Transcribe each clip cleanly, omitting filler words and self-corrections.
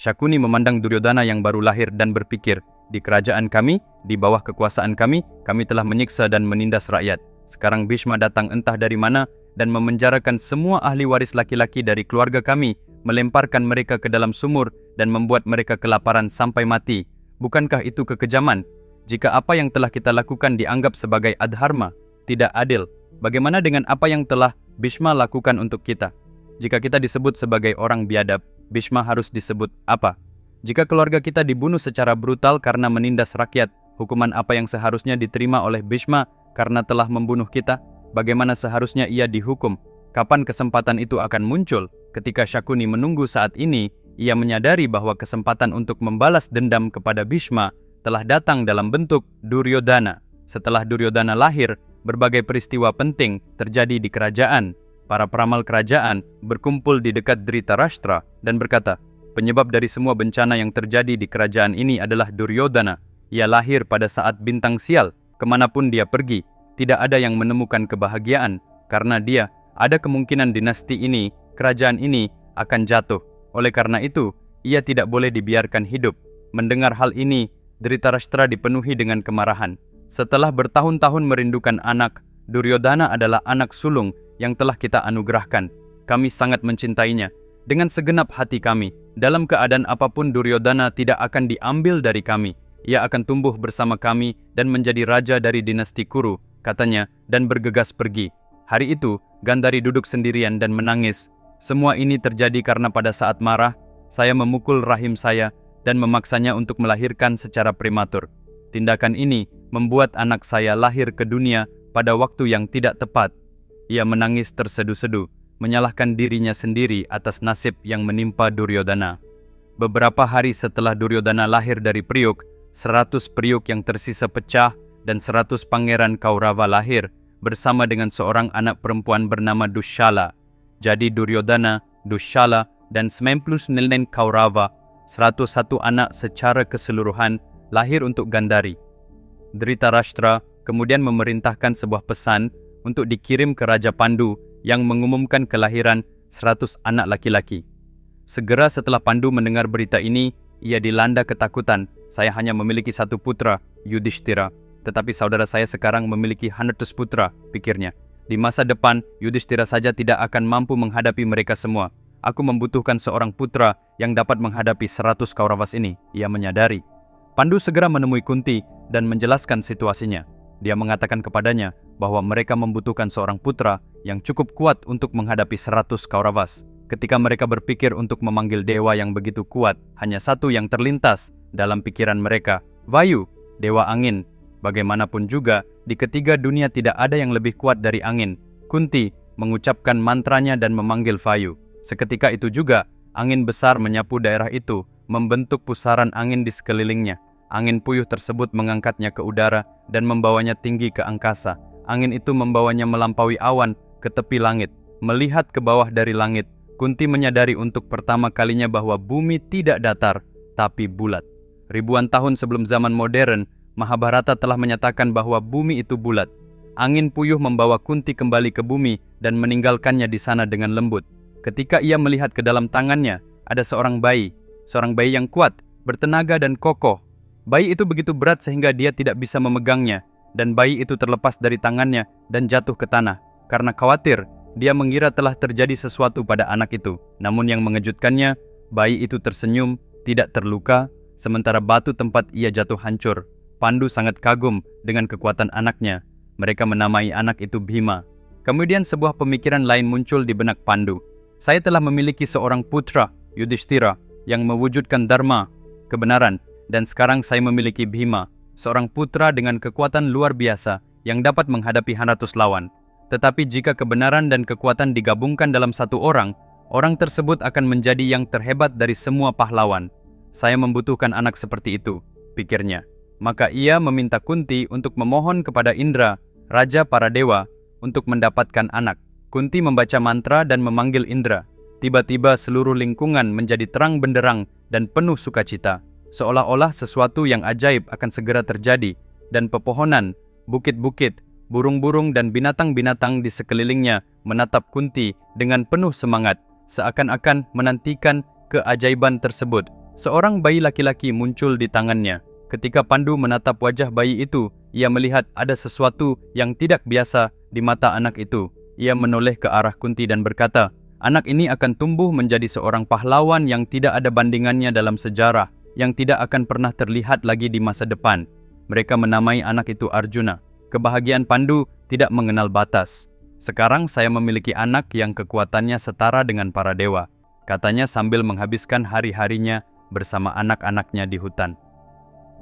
Syakuni memandang Duryodhana yang baru lahir dan berpikir, di kerajaan kami, di bawah kekuasaan kami telah menyiksa dan menindas rakyat. Sekarang Bhishma datang entah dari mana dan memenjarakan semua ahli waris laki-laki dari keluarga kami, melemparkan mereka ke dalam sumur dan membuat mereka kelaparan sampai mati. Bukankah itu kekejaman? Jika apa yang telah kita lakukan dianggap sebagai adharma, tidak adil, bagaimana dengan apa yang telah Bhishma lakukan untuk kita? Jika kita disebut sebagai orang biadab, Bhishma harus disebut apa? Jika keluarga kita dibunuh secara brutal karena menindas rakyat, hukuman apa yang seharusnya diterima oleh Bhishma karena telah membunuh kita? Bagaimana seharusnya ia dihukum? Kapan kesempatan itu akan muncul? Ketika Syakuni menunggu saat ini, ia menyadari bahwa kesempatan untuk membalas dendam kepada Bhishma telah datang dalam bentuk Duryodhana. Setelah Duryodhana lahir, berbagai peristiwa penting terjadi di kerajaan. Para peramal kerajaan berkumpul di dekat Dhritarashtra dan berkata, penyebab dari semua bencana yang terjadi di kerajaan ini adalah Duryodhana. Ia lahir pada saat bintang sial. Kemanapun dia pergi, tidak ada yang menemukan kebahagiaan. Karena dia, ada kemungkinan dinasti ini, kerajaan ini, akan jatuh. Oleh karena itu, ia tidak boleh dibiarkan hidup. Mendengar hal ini, Dhritarashtra dipenuhi dengan kemarahan. Setelah bertahun-tahun merindukan anak, Duryodhana adalah anak sulung yang telah kita anugerahkan. Kami sangat mencintainya. Dengan segenap hati kami, dalam keadaan apapun Duryodhana tidak akan diambil dari kami. Ia akan tumbuh bersama kami dan menjadi raja dari dinasti Kuru, katanya, dan bergegas pergi. Hari itu, Gandhari duduk sendirian dan menangis. Semua ini terjadi karena pada saat marah, saya memukul rahim saya dan memaksanya untuk melahirkan secara prematur. Tindakan ini membuat anak saya lahir ke dunia pada waktu yang tidak tepat. Ia menangis tersedu-sedu, menyalahkan dirinya sendiri atas nasib yang menimpa Duryodhana. Beberapa hari setelah Duryodhana lahir dari Priuk, 100 Priuk yang tersisa pecah dan 100 pangeran Kaurava lahir bersama dengan seorang anak perempuan bernama Dushala. Jadi Duryodhana, Dushala, dan 99 Kaurava, 101 anak secara keseluruhan lahir untuk Gandhari. Dhritarashtra kemudian memerintahkan sebuah pesan untuk dikirim ke Raja Pandu yang mengumumkan kelahiran 100 anak laki-laki. Segera setelah Pandu mendengar berita ini, ia dilanda ketakutan. Saya hanya memiliki satu putra, Yudhishthira, tetapi saudara saya sekarang memiliki 100 putra, pikirnya. Di masa depan, Yudhishthira saja tidak akan mampu menghadapi mereka semua. Aku membutuhkan seorang putra yang dapat menghadapi 100 Kauravas ini, ia menyadari. Pandu segera menemui Kunti dan menjelaskan situasinya. Dia mengatakan kepadanya bahwa mereka membutuhkan seorang putra yang cukup kuat untuk menghadapi 100 Kauravas. Ketika mereka berpikir untuk memanggil dewa yang begitu kuat, hanya satu yang terlintas dalam pikiran mereka, Vayu, dewa angin. Bagaimanapun juga, di ketiga dunia tidak ada yang lebih kuat dari angin. Kunti mengucapkan mantranya dan memanggil Vayu. Seketika itu juga, angin besar menyapu daerah itu, membentuk pusaran angin di sekelilingnya. Angin puyuh tersebut mengangkatnya ke udara dan membawanya tinggi ke angkasa. Angin itu membawanya melampaui awan ke tepi langit. Melihat ke bawah dari langit, Kunti menyadari untuk pertama kalinya bahwa bumi tidak datar, tapi bulat. Ribuan tahun sebelum zaman modern, Mahabharata telah menyatakan bahwa bumi itu bulat. Angin puyuh membawa Kunti kembali ke bumi dan meninggalkannya di sana dengan lembut. Ketika ia melihat ke dalam tangannya, ada seorang bayi yang kuat, bertenaga dan kokoh. Bayi itu begitu berat sehingga dia tidak bisa memegangnya, dan bayi itu terlepas dari tangannya dan jatuh ke tanah. Karena khawatir, dia mengira telah terjadi sesuatu pada anak itu. Namun yang mengejutkannya, bayi itu tersenyum, tidak terluka, sementara batu tempat ia jatuh hancur. Pandu sangat kagum dengan kekuatan anaknya. Mereka menamai anak itu Bhima. Kemudian sebuah pemikiran lain muncul di benak Pandu. Saya telah memiliki seorang putra, Yudhishthira, yang mewujudkan dharma, kebenaran, dan sekarang saya memiliki Bhima, seorang putra dengan kekuatan luar biasa yang dapat menghadapi 100 lawan. Tetapi jika kebenaran dan kekuatan digabungkan dalam satu orang, orang tersebut akan menjadi yang terhebat dari semua pahlawan. Saya membutuhkan anak seperti itu, pikirnya. Maka ia meminta Kunti untuk memohon kepada Indra, raja para dewa, untuk mendapatkan anak. Kunti membaca mantra dan memanggil Indra. Tiba-tiba seluruh lingkungan menjadi terang benderang dan penuh sukacita. Seolah-olah sesuatu yang ajaib akan segera terjadi, dan pepohonan, bukit-bukit, burung-burung dan binatang-binatang di sekelilingnya menatap Kunti dengan penuh semangat, seakan-akan menantikan keajaiban tersebut. Seorang bayi laki-laki muncul di tangannya. Ketika Pandu menatap wajah bayi itu, ia melihat ada sesuatu yang tidak biasa di mata anak itu. Ia menoleh ke arah Kunti dan berkata, anak ini akan tumbuh menjadi seorang pahlawan yang tidak ada bandingannya dalam sejarah, yang tidak akan pernah terlihat lagi di masa depan. Mereka menamai anak itu Arjuna. Kebahagiaan Pandu tidak mengenal batas. Sekarang saya memiliki anak yang kekuatannya setara dengan para dewa, katanya sambil menghabiskan hari-harinya bersama anak-anaknya di hutan.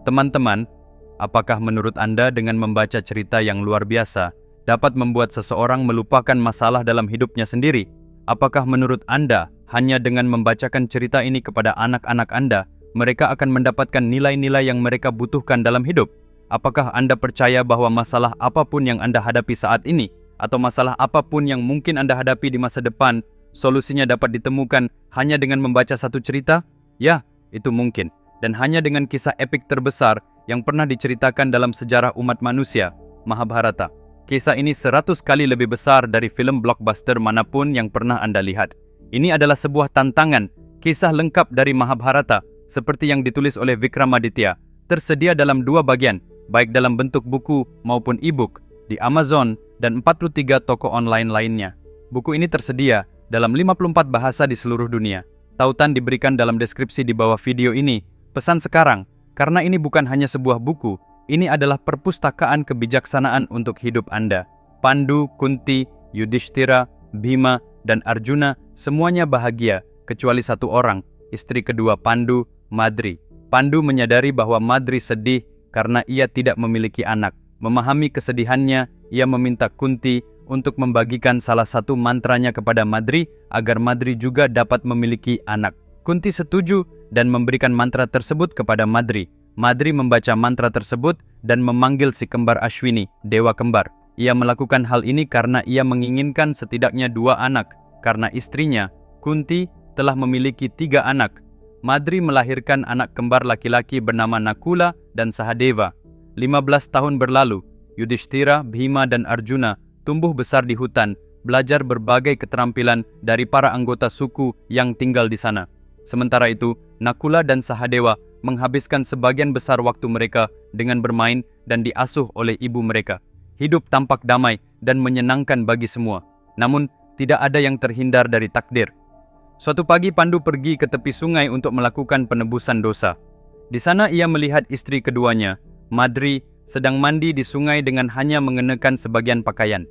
Teman-teman, apakah menurut Anda dengan membaca cerita yang luar biasa dapat membuat seseorang melupakan masalah dalam hidupnya sendiri? Apakah menurut Anda hanya dengan membacakan cerita ini kepada anak-anak Anda, mereka akan mendapatkan nilai-nilai yang mereka butuhkan dalam hidup? Apakah Anda percaya bahwa masalah apapun yang Anda hadapi saat ini, atau masalah apapun yang mungkin Anda hadapi di masa depan, solusinya dapat ditemukan hanya dengan membaca satu cerita? Ya, itu mungkin. Dan hanya dengan kisah epik terbesar yang pernah diceritakan dalam sejarah umat manusia, Mahabharata. Kisah ini 100 kali lebih besar dari film blockbuster manapun yang pernah Anda lihat. Ini adalah sebuah tantangan, kisah lengkap dari Mahabharata, seperti yang ditulis oleh Vikramaditya, tersedia dalam 2 bagian, baik dalam bentuk buku maupun e-book, di Amazon dan 43 toko online lainnya. Buku ini tersedia dalam 54 bahasa di seluruh dunia. Tautan diberikan dalam deskripsi di bawah video ini. Pesan sekarang, karena ini bukan hanya sebuah buku, ini adalah perpustakaan kebijaksanaan untuk hidup Anda. Pandu, Kunti, Yudhishthira, Bhima, dan Arjuna semuanya bahagia, kecuali satu orang, istri kedua Pandu, Madri. Pandu menyadari bahwa Madri sedih karena ia tidak memiliki anak. Memahami kesedihannya, ia meminta Kunti untuk membagikan salah satu mantranya kepada Madri agar Madri juga dapat memiliki anak. Kunti setuju dan memberikan mantra tersebut kepada Madri. Madri membaca mantra tersebut dan memanggil si kembar Ashwini, dewa kembar. Ia melakukan hal ini karena ia menginginkan setidaknya 2 anak, karena istrinya, Kunti, telah memiliki 3 anak. Madri melahirkan anak kembar laki-laki bernama Nakula dan Sahadeva. 15 tahun berlalu, Yudhishthira, Bhima, dan Arjuna tumbuh besar di hutan, belajar berbagai keterampilan dari para anggota suku yang tinggal di sana. Sementara itu, Nakula dan Sahadewa menghabiskan sebagian besar waktu mereka dengan bermain dan diasuh oleh ibu mereka. Hidup tampak damai dan menyenangkan bagi semua. Namun, tidak ada yang terhindar dari takdir. Suatu pagi Pandu pergi ke tepi sungai untuk melakukan penebusan dosa. Di sana ia melihat istri keduanya, Madri, sedang mandi di sungai dengan hanya mengenakan sebagian pakaian.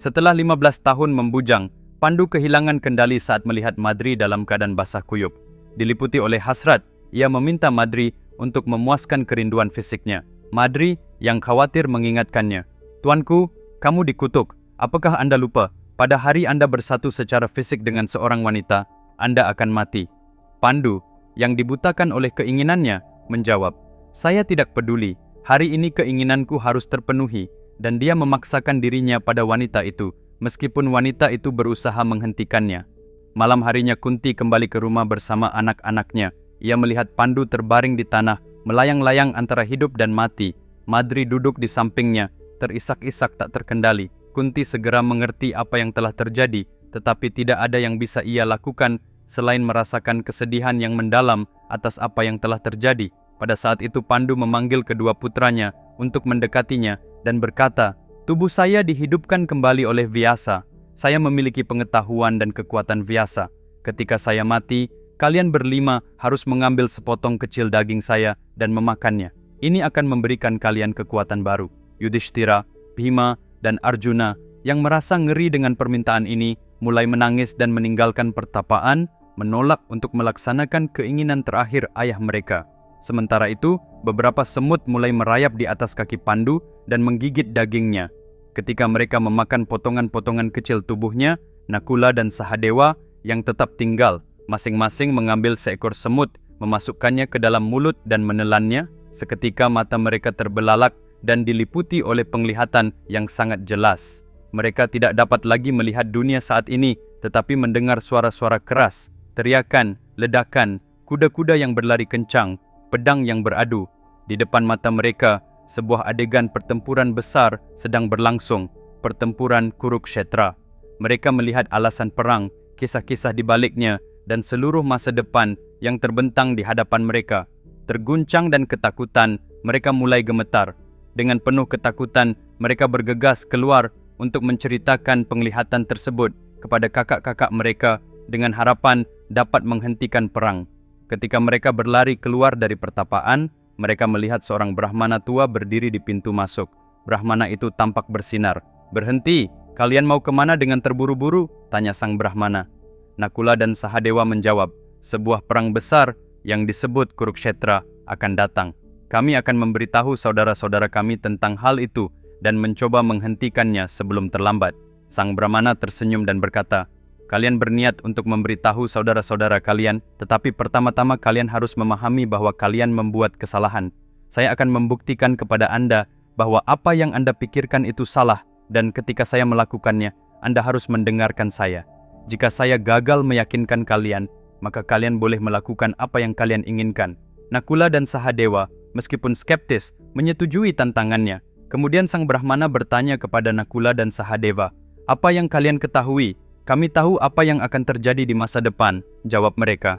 Setelah 15 tahun membujang, Pandu kehilangan kendali saat melihat Madri dalam keadaan basah kuyup. Diliputi oleh hasrat, ia meminta Madri untuk memuaskan kerinduan fisiknya. Madri yang khawatir mengingatkannya, "Tuanku, kamu dikutuk. Apakah Anda lupa? Pada hari Anda bersatu secara fisik dengan seorang wanita, Anda akan mati." Pandu, yang dibutakan oleh keinginannya, menjawab, "Saya tidak peduli. Hari ini keinginanku harus terpenuhi." Dan dia memaksakan dirinya pada wanita itu, meskipun wanita itu berusaha menghentikannya. Malam harinya Kunti kembali ke rumah bersama anak-anaknya. Ia melihat Pandu terbaring di tanah, melayang-layang antara hidup dan mati. Madri duduk di sampingnya, terisak-isak tak terkendali. Kunti segera mengerti apa yang telah terjadi, tetapi tidak ada yang bisa ia lakukan selain merasakan kesedihan yang mendalam atas apa yang telah terjadi. Pada saat itu Pandu memanggil kedua putranya untuk mendekatinya dan berkata, "Tubuh saya dihidupkan kembali oleh Vyasa. Saya memiliki pengetahuan dan kekuatan Vyasa. Ketika saya mati, kalian berlima harus mengambil sepotong kecil daging saya dan memakannya. Ini akan memberikan kalian kekuatan baru." Yudhishthira, Bhima, dan Arjuna yang merasa ngeri dengan permintaan ini mulai menangis dan meninggalkan pertapaan, menolak untuk melaksanakan keinginan terakhir ayah mereka. Sementara itu, beberapa semut mulai merayap di atas kaki Pandu dan menggigit dagingnya. Ketika mereka memakan potongan-potongan kecil tubuhnya, Nakula dan Sahadewa yang tetap tinggal, masing-masing mengambil seekor semut, memasukkannya ke dalam mulut dan menelannya. Seketika mata mereka terbelalak dan diliputi oleh penglihatan yang sangat jelas. Mereka tidak dapat lagi melihat dunia saat ini, tetapi mendengar suara-suara keras, teriakan, ledakan, kuda-kuda yang berlari kencang, pedang yang beradu. Di depan mata mereka, sebuah adegan pertempuran besar sedang berlangsung, pertempuran Kurukshetra. Mereka melihat alasan perang, kisah-kisah di baliknya, dan seluruh masa depan yang terbentang di hadapan mereka. Terguncang dan ketakutan, mereka mulai gemetar. Dengan penuh ketakutan, mereka bergegas keluar untuk menceritakan penglihatan tersebut kepada kakak-kakak mereka dengan harapan dapat menghentikan perang. Ketika mereka berlari keluar dari pertapaan, mereka melihat seorang Brahmana tua berdiri di pintu masuk. Brahmana itu tampak bersinar. "Berhenti, kalian mau kemana dengan terburu-buru?" tanya sang Brahmana. Nakula dan Sahadewa menjawab, "Sebuah perang besar yang disebut Kurukshetra akan datang. Kami akan memberitahu saudara-saudara kami tentang hal itu dan mencoba menghentikannya sebelum terlambat." Sang Brahmana tersenyum dan berkata, "Kalian berniat untuk memberitahu saudara-saudara kalian, tetapi pertama-tama kalian harus memahami bahwa kalian membuat kesalahan. Saya akan membuktikan kepada Anda bahwa apa yang Anda pikirkan itu salah, dan ketika saya melakukannya, Anda harus mendengarkan saya. Jika saya gagal meyakinkan kalian, maka kalian boleh melakukan apa yang kalian inginkan." Nakula dan Sahadewa, meskipun skeptis, menyetujui tantangannya. Kemudian sang Brahmana bertanya kepada Nakula dan Sahadewa, "Apa yang kalian ketahui?" "Kami tahu apa yang akan terjadi di masa depan," jawab mereka.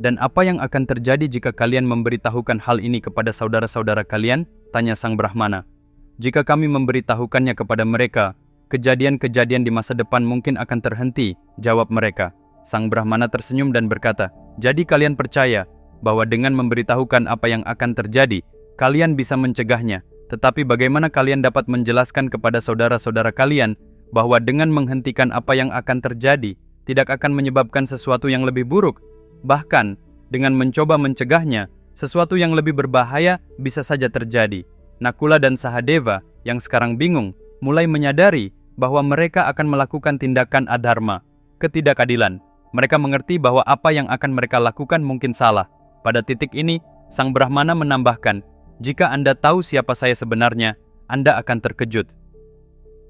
"Dan apa yang akan terjadi jika kalian memberitahukan hal ini kepada saudara-saudara kalian?" tanya sang Brahmana. "Jika kami memberitahukannya kepada mereka, kejadian-kejadian di masa depan mungkin akan terhenti," jawab mereka. Sang Brahmana tersenyum dan berkata, "Jadi kalian percaya bahwa dengan memberitahukan apa yang akan terjadi, kalian bisa mencegahnya. Tetapi bagaimana kalian dapat menjelaskan kepada saudara-saudara kalian bahwa dengan menghentikan apa yang akan terjadi, tidak akan menyebabkan sesuatu yang lebih buruk? Bahkan, dengan mencoba mencegahnya, sesuatu yang lebih berbahaya bisa saja terjadi." Nakula dan Sahadewa, yang sekarang bingung, mulai menyadari bahwa mereka akan melakukan tindakan adharma, ketidakadilan. Mereka mengerti bahwa apa yang akan mereka lakukan mungkin salah. Pada titik ini, sang Brahmana menambahkan, "Jika Anda tahu siapa saya sebenarnya, Anda akan terkejut."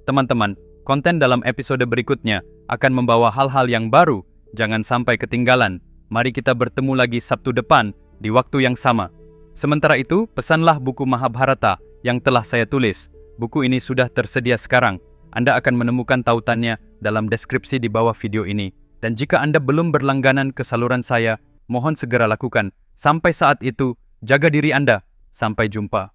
Teman-teman, konten dalam episode berikutnya akan membawa hal-hal yang baru. Jangan sampai ketinggalan. Mari kita bertemu lagi Sabtu depan di waktu yang sama. Sementara itu, pesanlah buku Mahabharata yang telah saya tulis. Buku ini sudah tersedia sekarang. Anda akan menemukan tautannya dalam deskripsi di bawah video ini. Dan jika Anda belum berlangganan ke saluran saya, mohon segera lakukan. Sampai saat itu, jaga diri Anda. Sampai jumpa.